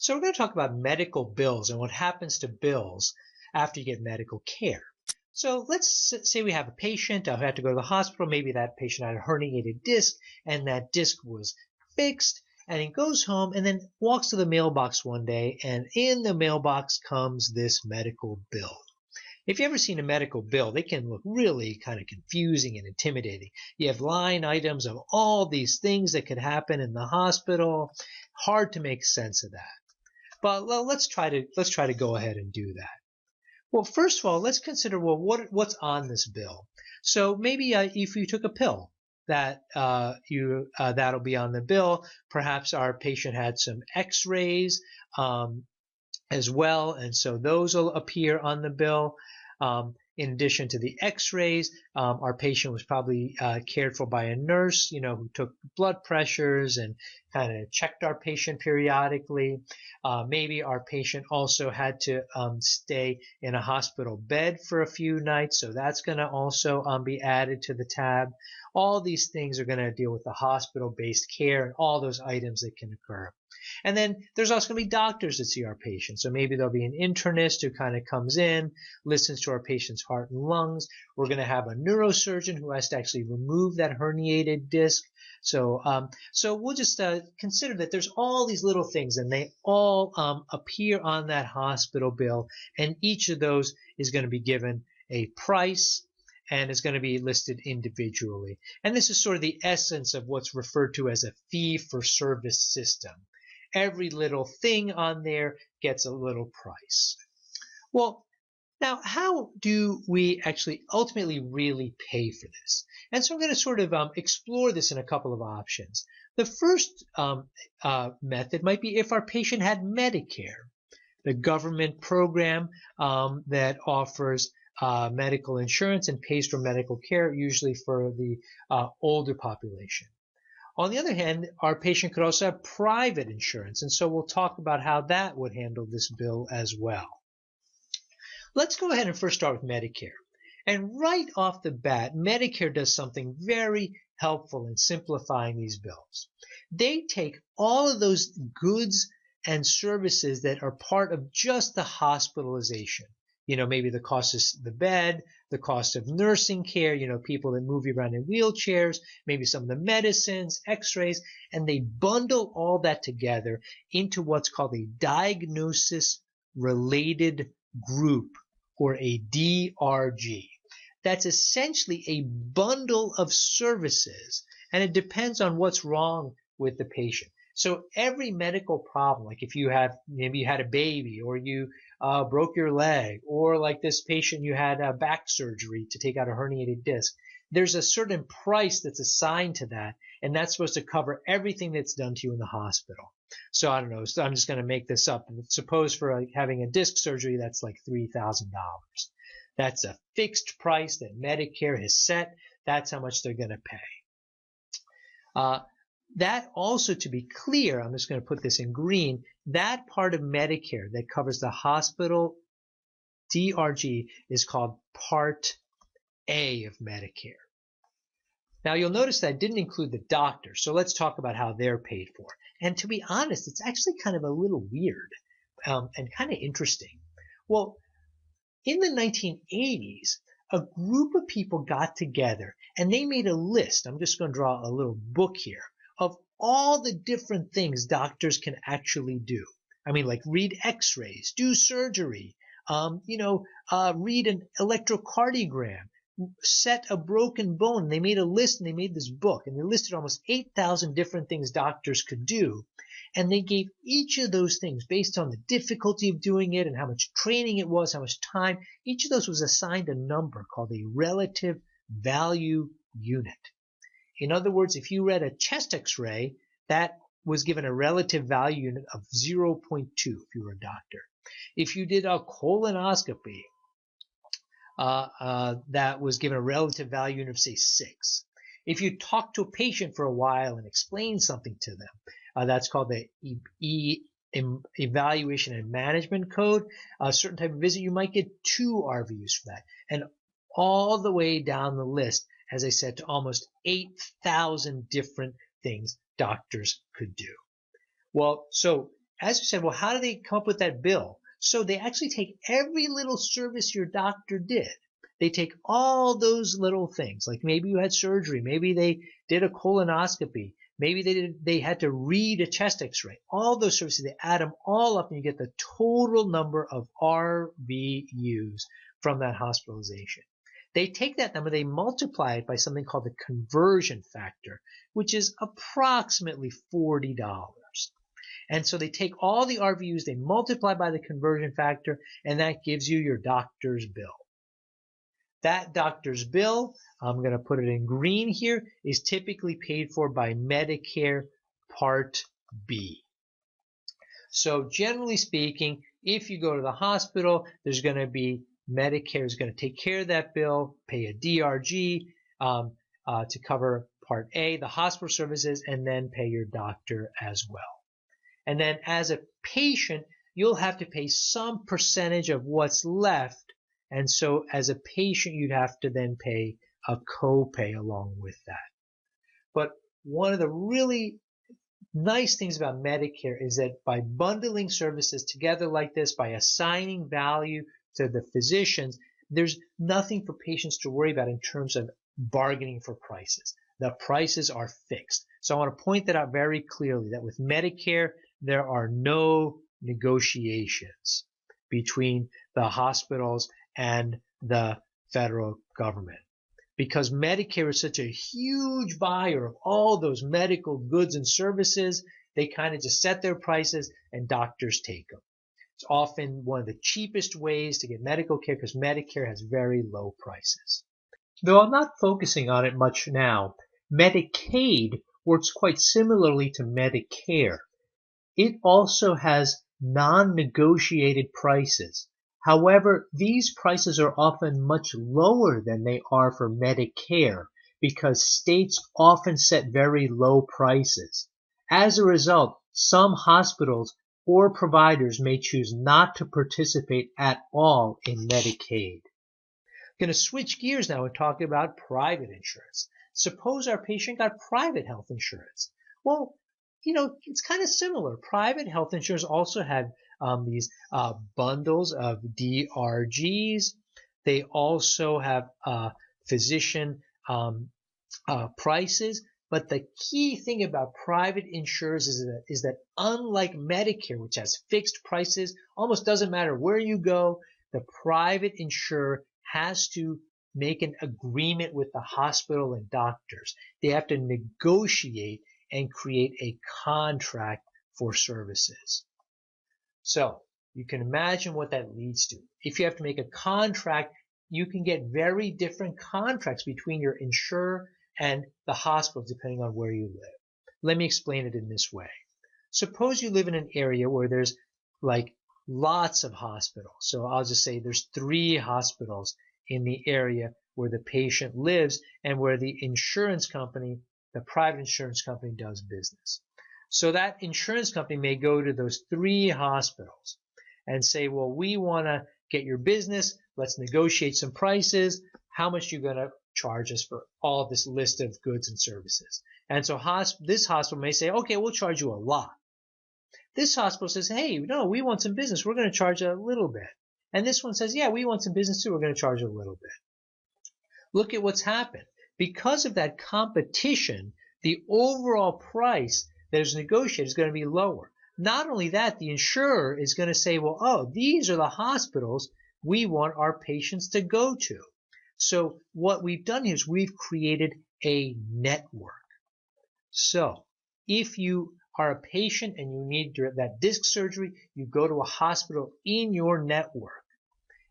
So we're going to talk about medical bills and what happens to bills after you get medical care. So let's say we have a patient who had to go to the hospital. Maybe that patient had a herniated disc and that disc was fixed, and he goes home and then walks to the mailbox one day, and in the mailbox comes this medical bill. If you've ever seen a medical bill, they can look really kind of confusing and intimidating. You have line items of all these things that could happen in the hospital. Hard to make sense of that. But let's try to go ahead and do that. Well, first of all, let's consider what's on this bill. So maybe if you took a pill, that'll be on the bill. Perhaps our patient had some X-rays as well, and so those will appear on the bill. In addition to the X-rays, our patient was probably cared for by a nurse, who took blood pressures and kind of checked our patient periodically. Maybe our patient also had to stay in a hospital bed for a few nights, so that's going to also be added to the tab. All these things are going to deal with the hospital-based care and all those items that can occur. And then there's also going to be doctors that see our patients. So maybe there'll be an internist who kind of comes in, listens to our patient's heart and lungs. We're going to have a neurosurgeon who has to actually remove that herniated disc. So we'll just consider that there's all these little things, and they all appear on that hospital bill, and each of those is going to be given a price, and it's going to be listed individually. And this is sort of the essence of what's referred to as a fee-for-service system. Every little thing on there gets a little price. Well, now how do we actually ultimately really pay for this? And so I'm going to sort of explore this in a couple of options. The first method might be if our patient had Medicare, the government program that offers medical insurance and pays for medical care, usually for the older population. On the other hand, our patient could also have private insurance, and so we'll talk about how that would handle this bill as well. Let's go ahead and first start with Medicare. And right off the bat, Medicare does something very helpful in simplifying these bills. They take all of those goods and services that are part of just the hospitalization. Maybe the cost of the bed, the cost of nursing care, people that move you around in wheelchairs, maybe some of the medicines, X-rays, and they bundle all that together into what's called a diagnosis-related group, or a DRG. That's essentially a bundle of services, and it depends on what's wrong with the patient. So every medical problem, like maybe you had a baby, or you broke your leg, or like this patient, you had a back surgery to take out a herniated disc, there's a certain price that's assigned to that, and that's supposed to cover everything that's done to you in the hospital. So I don't know, so I'm just going to make this up. Suppose for having a disc surgery, that's like $3,000. That's a fixed price that Medicare has set. That's how much they're going to pay. That also, to be clear, I'm just going to put this in green, that part of Medicare that covers the hospital DRG is called Part A of Medicare. Now you'll notice that I didn't include the doctors, so let's talk about how they're paid for. And to be honest, it's actually kind of a little weird and kind of interesting. Well, in the 1980s, a group of people got together and they made a list. I'm just going to draw a little book here of all the different things doctors can actually do. I mean, like read X-rays, do surgery, read an electrocardiogram, set a broken bone. They made a list and they made this book, and they listed almost 8,000 different things doctors could do. And they gave each of those things based on the difficulty of doing it and how much training it was, how much time. Each of those was assigned a number called a relative value unit. In other words, if you read a chest X-ray, that was given a relative value unit of 0.2 if you were a doctor. If you did a colonoscopy, that was given a relative value unit of, say, 6. If you talked to a patient for a while and explained something to them, that's called the Evaluation and Management Code. A certain type of visit, you might get 2 RVUs for that. And all the way down the list, as I said, to almost 8,000 different things doctors could do. Well, so as you said, well, how do they come up with that bill? So they actually take every little service your doctor did. They take all those little things, like maybe you had surgery, maybe they did a colonoscopy, maybe they had to read a chest x-ray. All those services, they add them all up and you get the total number of RVUs from that hospitalization. They take that number, they multiply it by something called the conversion factor, which is approximately $40. And so they take all the RVUs, they multiply by the conversion factor, and that gives you your doctor's bill. That doctor's bill, I'm going to put it in green here, is typically paid for by Medicare Part B. So generally speaking, if you go to the hospital, there's going to be Medicare is going to take care of that bill, pay a DRG to cover Part A, the hospital services, and then pay your doctor as well. And then as a patient, you'll have to pay some percentage of what's left. And so as a patient, you'd have to then pay a copay along with that. But one of the really nice things about Medicare is that by bundling services together like this, by assigning value to the physicians, there's nothing for patients to worry about in terms of bargaining for prices. The prices are fixed. So I want to point that out very clearly, that with Medicare, there are no negotiations between the hospitals and the federal government. Because Medicare is such a huge buyer of all those medical goods and services, they kind of just set their prices and doctors take them. It's often one of the cheapest ways to get medical care because Medicare has very low prices. Though I'm not focusing on it much now, Medicaid works quite similarly to Medicare. It also has non-negotiated prices. However, these prices are often much lower than they are for Medicare because states often set very low prices. As a result, some hospitals or providers may choose not to participate at all in Medicaid. I'm going to switch gears now and talk about private insurance. Suppose our patient got private health insurance. Well, it's kind of similar. Private health insurance also have these bundles of DRGs. They also have physician prices. But the key thing about private insurers is that unlike Medicare, which has fixed prices, almost doesn't matter where you go, the private insurer has to make an agreement with the hospital and doctors. They have to negotiate and create a contract for services. So you can imagine what that leads to. If you have to make a contract, you can get very different contracts between your insurer and the hospital depending on where you live. Let me explain it in this way. Suppose you live in an area where there's like lots of hospitals. So I'll just say there's 3 hospitals in the area where the patient lives and where the insurance company, the private insurance company, does business. So that insurance company may go to those 3 hospitals and say, well, we want to get your business. Let's negotiate some prices. How much are you going to charge us for all of this list of goods and services? And so this hospital may say, okay, we'll charge you a lot. This hospital says, hey, no, we want some business. We're going to charge a little bit. And this one says, yeah, we want some business too. We're going to charge a little bit. Look at what's happened. Because of that competition, the overall price that is negotiated is going to be lower. Not only that, the insurer is going to say, well, oh, these are the hospitals we want our patients to go to. So what we've done is we've created a network. So if you are a patient and you need that disc surgery, you go to a hospital in your network.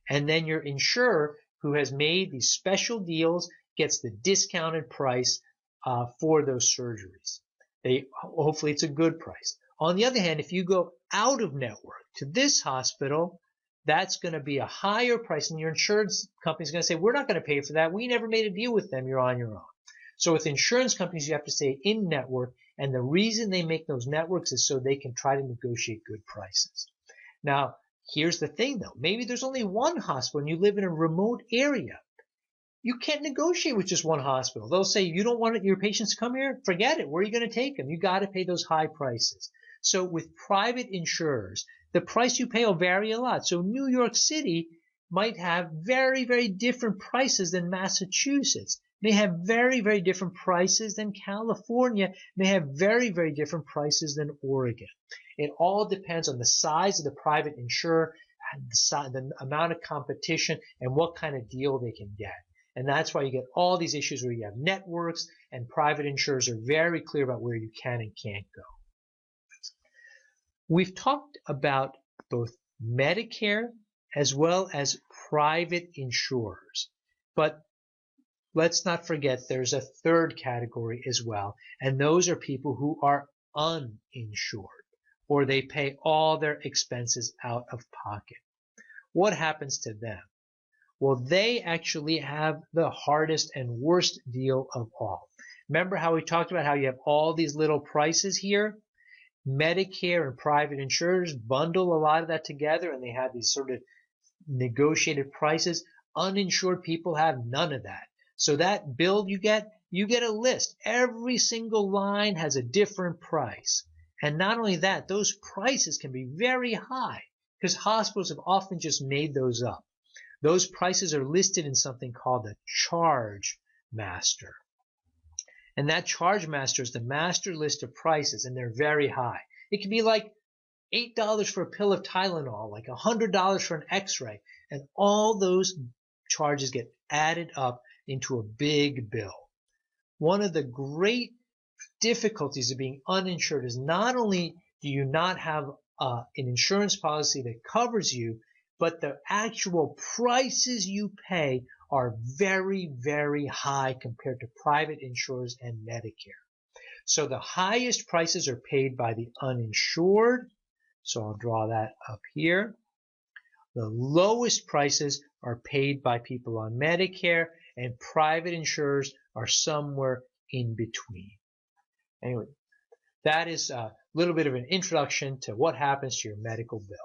And then your insurer, who has made these special deals, gets the discounted price for those surgeries. Hopefully it's a good price. On the other hand, if you go out of network to this hospital, that's going to be a higher price, and your insurance company is going to say, we're not going to pay for that. We never made a deal with them. You're on your own. So with insurance companies, you have to say in network, and the reason they make those networks is so they can try to negotiate good prices. Now, here's the thing, though. Maybe there's only one hospital and you live in a remote area. You can't negotiate with just one hospital. They'll say, you don't want your patients to come here? Forget it. Where are you going to take them? You got to pay those high prices. So with private insurers, the price you pay will vary a lot. So New York City might have very, very different prices than Massachusetts. May have very, very different prices than California. May have very, very different prices than Oregon. It all depends on the size of the private insurer, and the amount of competition, and what kind of deal they can get. And that's why you get all these issues where you have networks, and private insurers are very clear about where you can and can't go. We've talked about both Medicare as well as private insurers. But let's not forget there's a third category as well, and those are people who are uninsured, or they pay all their expenses out of pocket. What happens to them? Well, they actually have the hardest and worst deal of all. Remember how we talked about how you have all these little prices here? Medicare and private insurers bundle a lot of that together, and they have these sort of negotiated prices. Uninsured people have none of that. So that bill you get a list. Every single line has a different price. And not only that, those prices can be very high because hospitals have often just made those up. Those prices are listed in something called a charge master. And that charge master is the master list of prices, and they're very high. It can be like $8 for a pill of Tylenol, like $100 for an x-ray, and all those charges get added up into a big bill. One of the great difficulties of being uninsured is not only do you not have an insurance policy that covers you, but the actual prices you pay are very, very high compared to private insurers and Medicare. So the highest prices are paid by the uninsured. So I'll draw that up here. The lowest prices are paid by people on Medicare, and private insurers are somewhere in between. Anyway, that is a little bit of an introduction to what happens to your medical bill.